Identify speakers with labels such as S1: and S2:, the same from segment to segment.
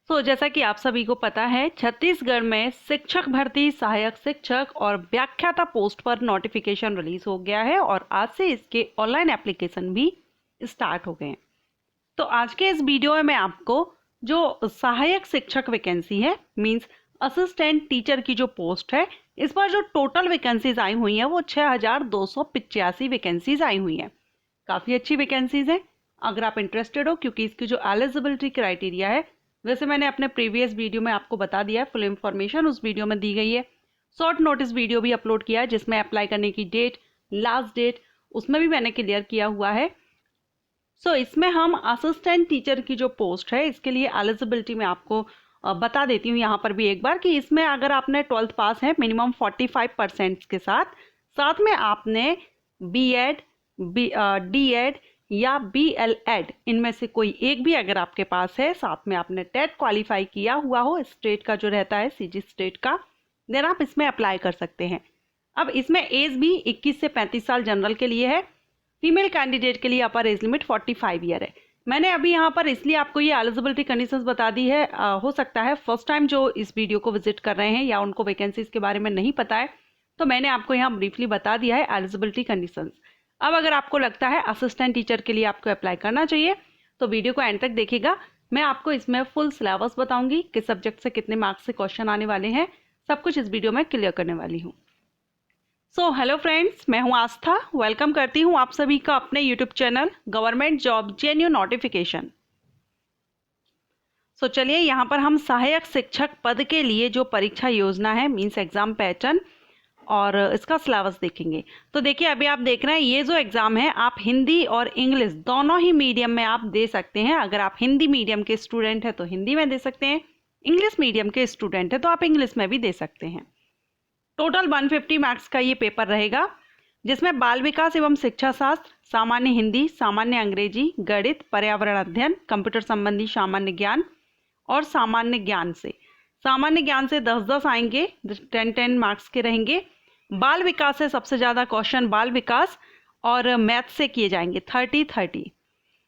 S1: जैसा कि आप सभी को पता है, छत्तीसगढ़ में शिक्षक भर्ती, सहायक शिक्षक और व्याख्याता पोस्ट पर नोटिफिकेशन रिलीज हो गया है और आज से इसके ऑनलाइन एप्लीकेशन भी स्टार्ट हो गए हैं। तो आज के इस वीडियो में मैं आपको जो सहायक शिक्षक वैकेंसी है, मींस असिस्टेंट टीचर की जो पोस्ट है, इस पर जो टोटल वैकेंसीज आई हुई हैं वो 6285 वैकेंसीज आई हुई हैं। काफ़ी अच्छी वैकेंसीज हैं अगर आप इंटरेस्टेड हो, क्योंकि इसकी जो एलिजिबिलिटी क्राइटेरिया है, वैसे मैंने अपने प्रीवियस वीडियो में आपको बता दिया है, फुल इन्फॉर्मेशन उस वीडियो में दी गई है। शॉर्ट नोटिस वीडियो भी अपलोड किया है जिसमें अप्लाई करने की डेट, लास्ट डेट, उसमें भी मैंने क्लियर किया हुआ है। इसमें हम असिस्टेंट टीचर की जो पोस्ट है, इसके लिए एलिजिबिलिटी में आपको बता देती हूँ यहाँ पर भी एक बार कि इसमें अगर आपने 12th पास है मिनिमम 45% के साथ में आपने बीएड, डीएड या बीएलएड इनमें से कोई एक भी अगर आपके पास है, साथ में आपने टेट क्वालिफाई किया हुआ हो स्टेट का जो रहता है, सीजी स्टेट का, देन आप इसमें अप्लाई कर सकते हैं। अब इसमें एज भी 21 से 35 साल जनरल के लिए है। फीमेल कैंडिडेट के लिए अपर एज लिमिट 45 ईयर है। मैंने अभी यहाँ पर इसलिए आपको ये एलिजिबिलिटी कंडीशंस बता दी है, हो सकता है फर्स्ट टाइम जो इस वीडियो को विजिट कर रहे हैं या उनको वैकेंसीज के बारे में नहीं पता है, तो मैंने आपको यहाँ ब्रीफली बता दिया है एलिजिबिलिटी कंडीशंस। अब अगर आपको लगता है असिस्टेंट टीचर के लिए आपको अप्लाई करना चाहिए तो वीडियो को एंड तक देखिएगा। मैं आपको इसमें फुल सिलेबस बताऊंगी, किस सब्जेक्ट से कितने मार्क्स से क्वेश्चन आने वाले हैं, सब कुछ इस वीडियो में क्लियर करने वाली हूँ। हेलो फ्रेंड्स, मैं हूँ आस्था। वेलकम करती हूँ आप सभी का अपने YouTube channel government job genuine notification. चलिए यहाँ पर हम सहायक शिक्षक पद के लिए जो परीक्षा योजना है, मीन्स एग्जाम पैटर्न और इसका सिलेबस देखेंगे। तो देखिए, अभी आप देख रहे हैं ये जो एग्जाम है, आप हिंदी और इंग्लिश दोनों ही मीडियम में आप दे सकते हैं। अगर आप हिंदी मीडियम के स्टूडेंट हैं तो हिंदी में दे सकते हैं, इंग्लिश मीडियम के स्टूडेंट है तो आप इंग्लिश में भी दे सकते हैं। टोटल 150 मार्क्स का ये पेपर रहेगा, जिसमें बाल विकास एवं शिक्षा शास्त्र, सामान्य हिंदी, सामान्य अंग्रेजी, गणित, पर्यावरण अध्ययन, कंप्यूटर संबंधी सामान्य ज्ञान और सामान्य ज्ञान से 10-10 आएंगे, 10-10 मार्क्स के रहेंगे। बाल विकास से सबसे ज़्यादा क्वेश्चन बाल विकास और मैथ से किए जाएंगे 30-30।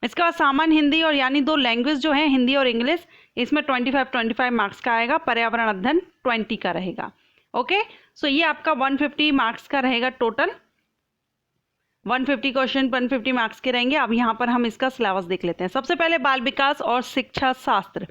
S1: इसके बाद सामान्य हिंदी और यानी दो लैंग्वेज जो है हिंदी और इंग्लिश, इसमें 25-25 मार्क्स का आएगा। पर्यावरण अध्ययन 20 का रहेगा। ओके, ये आपका 150 मार्क्स का रहेगा। टोटल 150 क्वेश्चन 150 मार्क्स के रहेंगे। अब यहाँ पर हम इसका सिलेबस देख लेते हैं। सबसे पहले बाल विकास और शिक्षा शास्त्र,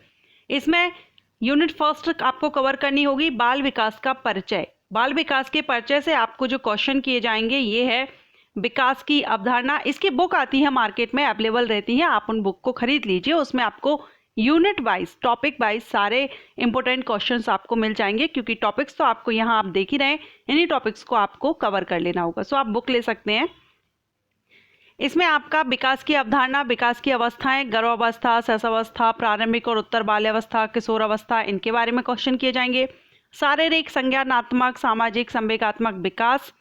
S1: इसमें यूनिट फर्स्ट आपको कवर करनी होगी बाल विकास का परिचय। बाल विकास के परिचय से आपको जो क्वेश्चन किए जाएंगे ये है विकास की अवधारणा। इसकी बुक आती है मार्केट में, अवेलेबल रहती है, आप उन बुक को खरीद लीजिए। उसमें आपको यूनिट वाइज, टॉपिक वाइज सारे इंपॉर्टेंट क्वेश्चंस आपको मिल जाएंगे, क्योंकि टॉपिक्स तो आपको यहाँ आप देख ही रहे हैं, इन्हीं टॉपिक्स को आपको कवर कर लेना होगा। आप बुक ले सकते हैं। इसमें आपका विकास की अवधारणा, विकास की अवस्थाएं, गर्भावस्था, शैशवावस्था, प्रारंभिक और उत्तर बाल्यावस्था, किशोरावस्था, इनके बारे में क्वेश्चन किए जाएंगे। शारीरिक, संज्ञानात्मक, सामाजिक, संवेगात्मक विकास,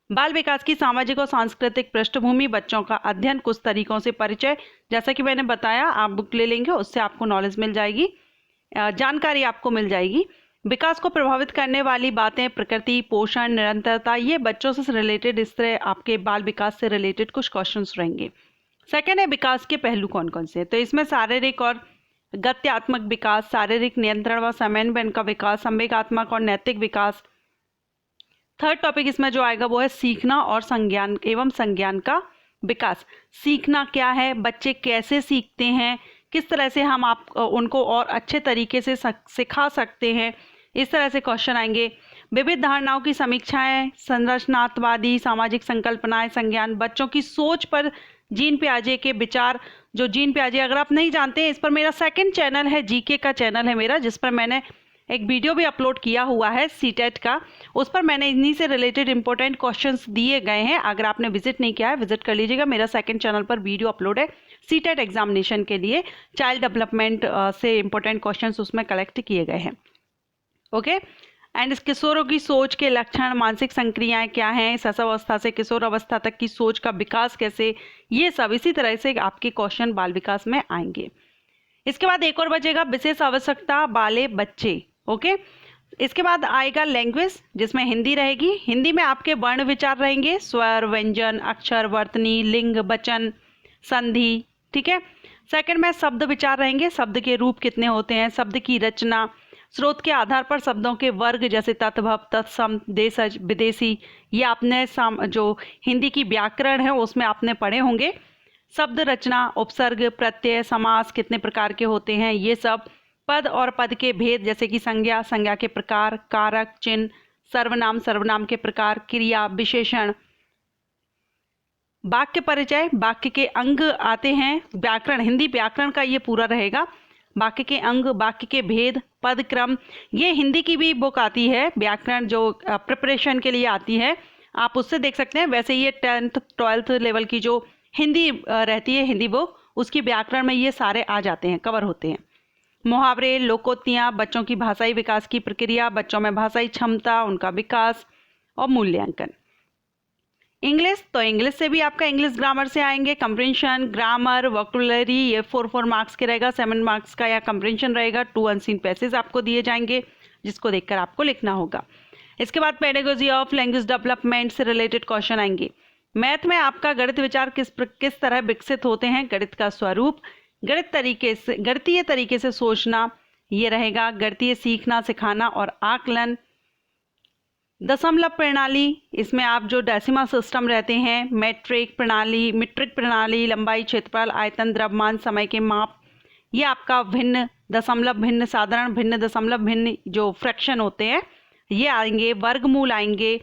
S1: बाल विकास की सामाजिक और सांस्कृतिक पृष्ठभूमि, बच्चों का अध्ययन, कुछ तरीकों से परिचय। जैसा कि मैंने बताया, आप बुक ले लेंगे, उससे आपको नॉलेज मिल जाएगी, जानकारी आपको मिल जाएगी। विकास को प्रभावित करने वाली बातें, प्रकृति, पोषण, निरंतरता, ये बच्चों से रिलेटेड, इस तरह आपके बाल विकास से रिलेटेड कुछ क्वेश्चंस रहेंगे। सेकंड है विकास के पहलू कौन कौन से, तो इसमें शारीरिक और गत्यात्मक विकास, शारीरिक नियंत्रण व समन्वय का विकास, संवेगात्मक और नैतिक विकास। थर्ड टॉपिक इसमें जो आएगा वो है सीखना और संज्ञान एवं संज्ञान का विकास। सीखना क्या है, बच्चे कैसे सीखते हैं, किस तरह से हम उनको और अच्छे तरीके से सिखा सकते हैं, इस तरह से क्वेश्चन आएंगे। विविध धारणाओं की समीक्षाएं, संरचनात्मवादी सामाजिक संकल्पनाएं, संज्ञान, बच्चों की सोच पर जीन पियाजे के विचार। जो जीन पियाजे अगर आप नहीं जानते हैं, इस पर मेरा सेकंड चैनल है, जीके का चैनल है मेरा, जिस पर मैंने एक वीडियो भी अपलोड किया हुआ है सीटेट का। उस पर मैंने इन्हीं से रिलेटेड इंपॉर्टेंट क्वेश्चंस दिए गए हैं। अगर आपने विजिट नहीं किया है, विजिट कर लीजिएगा। मेरा सेकंड चैनल पर वीडियो अपलोड है सीटेट एग्जामिनेशन के लिए, चाइल्ड डेवलपमेंट से इंपॉर्टेंट क्वेश्चंस उसमें कलेक्ट किए गए हैं। ओके, एंड इस किशोरों की सोच के लक्षण, मानसिक संक्रियाएं क्या हैं, शैशवावस्था से किशोर अवस्था तक की सोच का विकास कैसे, ये सब इसी तरह से आपके क्वेश्चन बाल विकास में आएंगे। इसके बाद एक और बचेगा विशेष आवश्यकता वाले बच्चे। ओके, इसके बाद आएगा लैंग्वेज, जिसमें हिंदी रहेगी। हिंदी में आपके वर्ण विचार रहेंगे, स्वर, व्यंजन, अक्षर, वर्तनी, लिंग, वचन, संधि, ठीक है। सेकंड में शब्द विचार रहेंगे, शब्द के रूप कितने होते हैं, शब्द की रचना, स्रोत के आधार पर शब्दों के वर्ग जैसे तत्भव, तत्सम, देशज, विदेशी, ये आपने जो हिंदी की व्याकरण है उसमें आपने पढ़े होंगे। शब्द रचना, उपसर्ग, प्रत्यय, समास कितने प्रकार के होते हैं, ये सब। पद और पद के भेद जैसे कि संज्ञा, संज्ञा के प्रकार, कारक, चिन्ह, सर्वनाम, सर्वनाम के प्रकार, क्रिया, विशेषण। वाक्य परिचय, वाक्य के अंग आते हैं, व्याकरण, हिंदी व्याकरण का ये पूरा रहेगा। वाक्य के अंग, वाक्य के भेद, पद क्रम, ये हिंदी की भी बुक आती है व्याकरण जो प्रिपरेशन के लिए आती है, आप उससे देख सकते हैं। वैसे ये 10th 12th लेवल की जो हिंदी रहती है हिंदी बुक, उसकी व्याकरण में ये सारे आ जाते हैं, कवर होते हैं। मुहावरे, लोकोक्तियाँ, बच्चों की भाषाई विकास की प्रक्रिया, बच्चों में भाषाई क्षमता, उनका विकास और मूल्यांकन। इंग्लिश, तो इंग्लिश से भी आपका इंग्लिश ग्रामर से आएंगे, कंप्रीहेंशन, ग्रामर, वोकैबुलरी, ये 4 मार्क्स के रहेगा, 7 मार्क्स का या कंप्रीहेंशन रहेगा। 2 अनसीन पैसेज आपको दिए जाएंगे जिसको देखकर आपको लिखना होगा। इसके बाद पेडागोजी ऑफ लैंग्वेज डेवलपमेंट से रिलेटेड क्वेश्चन आएंगे। मैथ में आपका गणित विचार किस तरह विकसित होते हैं, गणित का स्वरूप, गणितीय तरीके से सोचना, ये रहेगा। गणितीय सीखना, सिखाना और आकलन। दशमलव प्रणाली, इसमें आप जो डेसिमल सिस्टम रहते हैं, मीट्रिक प्रणाली, लंबाई, क्षेत्रफल, आयतन, द्रव्यमान, समय के माप, ये आपका भिन्न, दशमलव भिन्न, साधारण भिन्न, दशमलव भिन्न जो फ्रैक्शन होते हैं ये आएंगे। वर्गमूल आएंगे।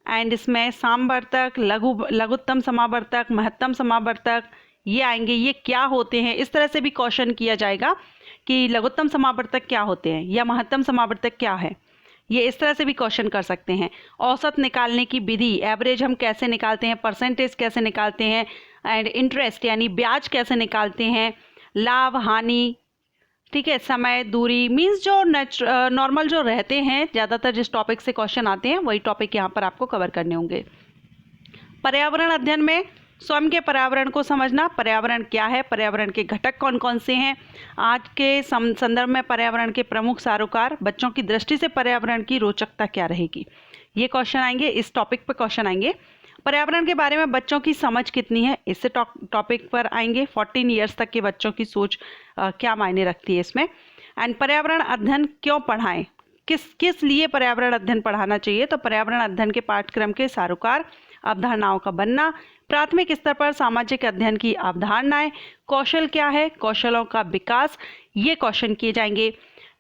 S1: एंड इसमें सामवर्तक, लघुत्तम समावर्तक, महत्तम समावर्तक, ये आएंगे। ये क्या होते हैं, इस तरह से भी क्वेश्चन किया जाएगा कि लघुत्तम समावर्तक क्या होते हैं या महत्तम समावर्तक क्या है, ये इस तरह से भी क्वेश्चन कर सकते हैं। औसत निकालने की विधि, एवरेज हम कैसे निकालते हैं, परसेंटेज कैसे निकालते हैं, एंड इंटरेस्ट यानी ब्याज कैसे निकालते हैं, लाभ हानि, ठीक है, समय, दूरी, मीन्स जो नॉर्मल जो रहते हैं, ज़्यादातर जिस टॉपिक से क्वेश्चन आते हैं वही टॉपिक यहाँ पर आपको कवर करने होंगे। पर्यावरण अध्ययन में स्वयं के पर्यावरण को समझना, पर्यावरण क्या है, पर्यावरण के घटक कौन कौन से हैं, आज के संदर्भ में पर्यावरण के प्रमुख सारोकार, बच्चों की दृष्टि से पर्यावरण की रोचकता क्या रहेगी, ये क्वेश्चन आएंगे। इस टॉपिक पर क्वेश्चन आएंगे। पर्यावरण के बारे में बच्चों की समझ कितनी है, इससे टॉपिक पर आएंगे। 14 ईयर्स तक के बच्चों की सोच क्या मायने रखती है इसमें। एंड पर्यावरण अध्ययन क्यों पढ़ाएं, किस लिए पर्यावरण अध्ययन पढ़ाना चाहिए, तो पर्यावरण अध्ययन के पाठ्यक्रम के सारोकार, अवधारणाओं का बनना, प्राथमिक स्तर पर सामाजिक अध्ययन की अवधारणाएं, कौशल क्या है, कौशलों का विकास, ये क्वेश्चन किए जाएंगे।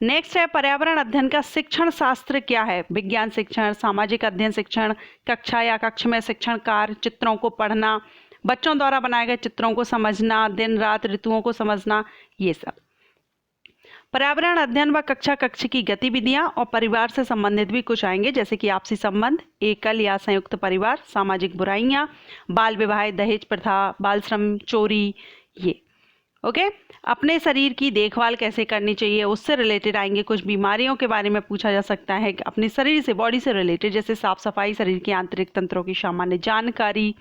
S1: नेक्स्ट है पर्यावरण अध्ययन का शिक्षण शास्त्र क्या है, विज्ञान शिक्षण, सामाजिक अध्ययन शिक्षण, कक्षा या कक्ष में शिक्षण कार्य, चित्रों को पढ़ना, बच्चों द्वारा बनाए गए चित्रों को समझना, दिन रात ऋतुओं को समझना, ये सब। पर्यावरण अध्ययन व कक्षा कक्ष की गतिविधियां और परिवार से संबंधित भी कुछ आएंगे, जैसे कि आपसी संबंध, एकल या संयुक्त परिवार, सामाजिक बुराइयां, बाल विवाह, दहेज प्रथा, बाल श्रम, चोरी, ये ओके। अपने शरीर की देखभाल कैसे करनी चाहिए, उससे रिलेटेड आएंगे। कुछ बीमारियों के बारे में पूछा जा सकता है अपने शरीर से, बॉडी से रिलेटेड, जैसे साफ सफाई, शरीर के आंतरिक तंत्रों की सामान्य जानकारी,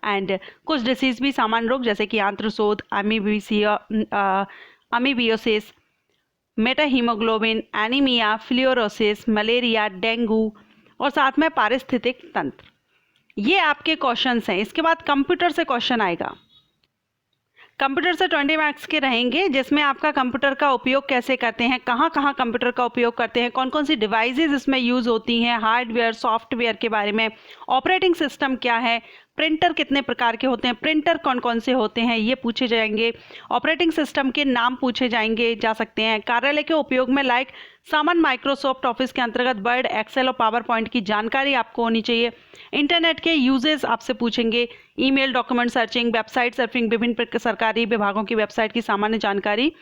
S1: एंड कुछ डिसीज भी, सामान्य रोग जैसे कि आंत्रशोथ, अमीबियोसिस, मेटाहीमोग्लोबिन, एनीमिया, फ्लूरोसिस, मलेरिया, डेंगू, और साथ में पारिस्थितिक तंत्र। ये आपके क्वेश्चंस हैं। इसके बाद कंप्यूटर से क्वेश्चन आएगा। कंप्यूटर से 20 मार्क्स के रहेंगे, जिसमें आपका कंप्यूटर का उपयोग कैसे करते हैं, कहाँ कहाँ कंप्यूटर का उपयोग करते हैं, कौन कौन सी डिवाइसेस इसमें यूज़ होती हैं, हार्डवेयर सॉफ्टवेयर के बारे में, ऑपरेटिंग सिस्टम क्या है, प्रिंटर कितने प्रकार के होते हैं, प्रिंटर कौन कौन से होते हैं, ये पूछे जाएंगे। ऑपरेटिंग सिस्टम के नाम पूछे जाएंगे जा सकते हैं। कार्यालय के उपयोग में लाइक सामान्य माइक्रोसॉफ्ट ऑफिस के अंतर्गत वर्ड, एक्सेल और पावर पॉइंट की जानकारी आपको होनी चाहिए। इंटरनेट के यूजेस आपसे पूछेंगे, email, document searching, website surfing, विभिन्न सरकारी विभागों की वेबसाइट की सामान्य जानकारी,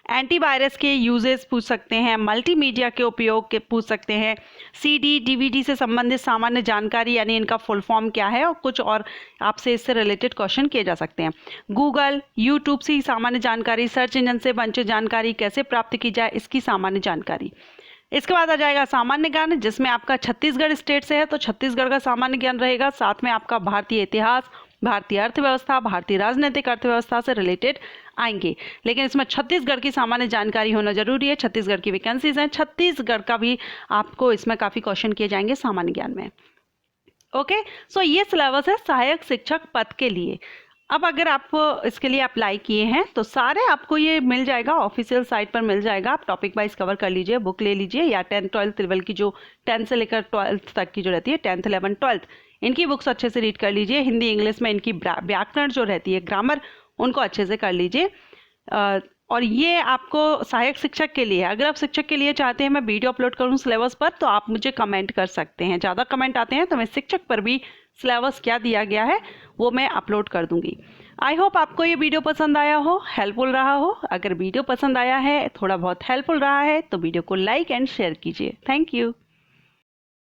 S1: एंटीवायरस के यूजेस पूछ सकते हैं, मल्टीमीडिया के उपयोग के पूछ सकते हैं, सीडी डीवीडी से संबंधित सामान्य जानकारी यानी इनका फुल फॉर्म क्या है, और कुछ और आपसे इससे रिलेटेड क्वेश्चन किए जा सकते हैं। गूगल, यूट्यूब से सामान्य जानकारी, सर्च इंजन से वंचित जानकारी कैसे प्राप्त की जाए, इसकी सामान्य जानकारी। इसके बाद आ जाएगा सामान्य ज्ञान, जिसमें आपका छत्तीसगढ़ स्टेट से है तो छत्तीसगढ़ का सामान्य ज्ञान रहेगा, साथ में आपका भारतीय इतिहास, भारतीय अर्थव्यवस्था, भारतीय राजनीतिक अर्थव्यवस्था से रिलेटेड आएंगे। लेकिन इसमें छत्तीसगढ़ की सामान्य जानकारी होना जरूरी है। छत्तीसगढ़ की वैकेंसीज हैं, छत्तीसगढ़ का भी आपको इसमें काफ़ी क्वेश्चन किए जाएंगे सामान्य ज्ञान में। ओके, सो ये सिलेबस है सहायक शिक्षक पद के लिए। अब अगर आप इसके लिए अप्लाई किए हैं तो सारे आपको ये मिल जाएगा, ऑफिशियल साइट पर मिल जाएगा। आप टॉपिक वाइज कवर कर लीजिए, बुक ले लीजिए, या 10th 12th लेवल की जो 10th से लेकर 12th तक की जो रहती है, 10th 11th 12th, इनकी बुक्स अच्छे से रीड कर लीजिए। हिंदी इंग्लिश में इनकी व्याकरण जो रहती है, ग्रामर, उनको अच्छे से कर लीजिए। और ये आपको सहायक शिक्षक के लिए है। अगर आप शिक्षक के लिए चाहते हैं मैं वीडियो अपलोड करूं सिलेबस पर, तो आप मुझे कमेंट कर सकते हैं। ज़्यादा कमेंट आते हैं तो मैं शिक्षक पर भी सिलेबस क्या दिया गया है वो मैं अपलोड कर दूंगी। आई होप आपको ये वीडियो पसंद आया हो, हेल्पफुल रहा हो। अगर वीडियो पसंद आया है, थोड़ा बहुत हेल्पफुल रहा है, तो वीडियो को लाइक एंड शेयर कीजिए। Thank you.